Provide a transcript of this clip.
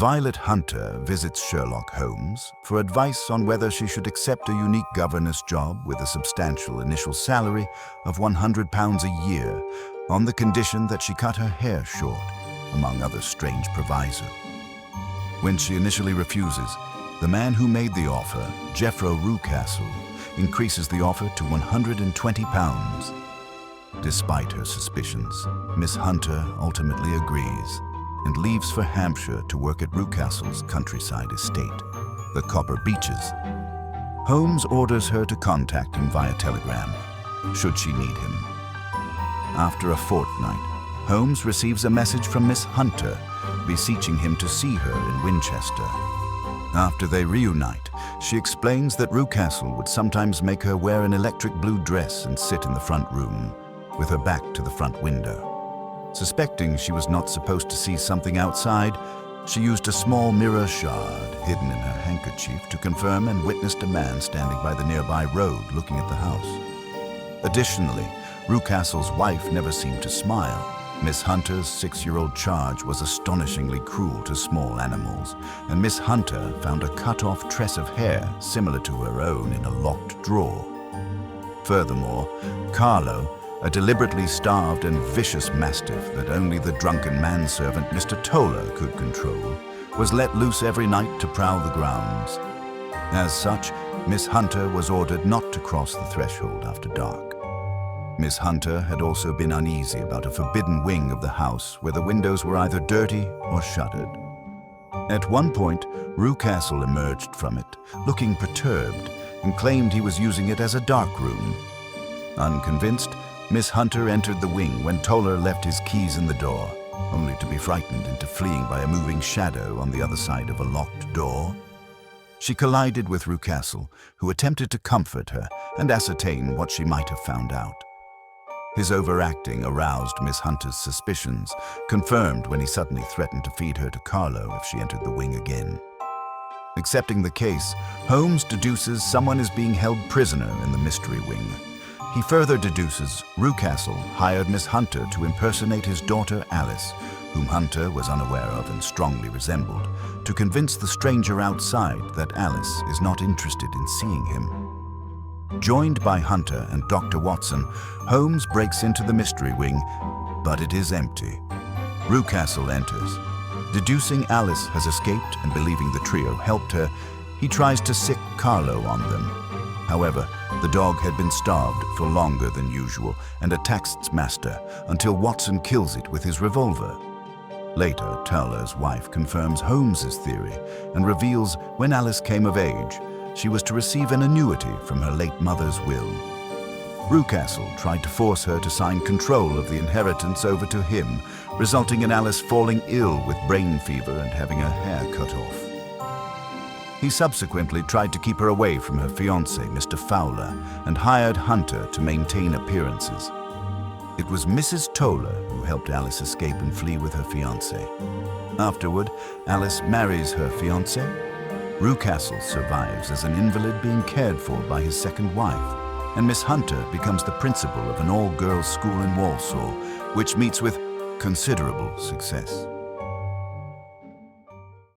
Violet Hunter visits Sherlock Holmes for advice on whether she should accept a unique governess job with a substantial initial salary of £100 a year on the condition that she cut her hair short, among other strange provisos. When she initially refuses, the man who made the offer, Jeffro Rucastle, increases the offer to £120. Despite her suspicions, Miss Hunter ultimately agrees and leaves for Hampshire to work at Rucastle's countryside estate, the Copper Beeches. Holmes orders her to contact him via telegram, should she need him. After a fortnight, Holmes receives a message from Miss Hunter, beseeching him to see her in Winchester. After they reunite, she explains that Rucastle would sometimes make her wear an electric blue dress and sit in the front room, with her back to the front window. Suspecting she was not supposed to see something outside, she used a small mirror shard hidden in her handkerchief to confirm and witnessed a man standing by the nearby road looking at the house. Additionally, Rucastle's wife never seemed to smile. Miss Hunter's 6-year-old charge was astonishingly cruel to small animals, and Miss Hunter found a cut-off tress of hair similar to her own in a locked drawer. Furthermore, Carlo, a deliberately starved and vicious mastiff that only the drunken manservant Mr. Toller could control, was let loose every night to prowl the grounds. As such, Miss Hunter was ordered not to cross the threshold after dark. Miss Hunter had also been uneasy about a forbidden wing of the house where the windows were either dirty or shuttered. At one point, Rucastle emerged from it, looking perturbed, and claimed he was using it as a dark room. Unconvinced, Miss Hunter entered the wing when Toller left his keys in the door, only to be frightened into fleeing by a moving shadow on the other side of a locked door. She collided with Rucastle, who attempted to comfort her and ascertain what she might have found out. His overacting aroused Miss Hunter's suspicions, confirmed when he suddenly threatened to feed her to Carlo if she entered the wing again. Accepting the case, Holmes deduces someone is being held prisoner in the mystery wing. He further deduces Rucastle hired Miss Hunter to impersonate his daughter Alice, whom Hunter was unaware of and strongly resembled, to convince the stranger outside that Alice is not interested in seeing him. Joined by Hunter and Dr. Watson, Holmes breaks into the mystery wing, but it is empty. Rucastle enters. Deducing Alice has escaped and believing the trio helped her, he tries to sick Carlo on them. However, the dog had been starved for longer than usual and attacks its master until Watson kills it with his revolver. Later, Toller's wife confirms Holmes's theory and reveals when Alice came of age, she was to receive an annuity from her late mother's will. Rucastle tried to force her to sign control of the inheritance over to him, resulting in Alice falling ill with brain fever and having her hair cut off. He subsequently tried to keep her away from her fiancé, Mr. Fowler, and hired Hunter to maintain appearances. It was Mrs. Toller who helped Alice escape and flee with her fiancé. Afterward, Alice marries her fiancé. Rucastle survives as an invalid being cared for by his second wife, and Miss Hunter becomes the principal of an all-girls school in Walsall, which meets with considerable success.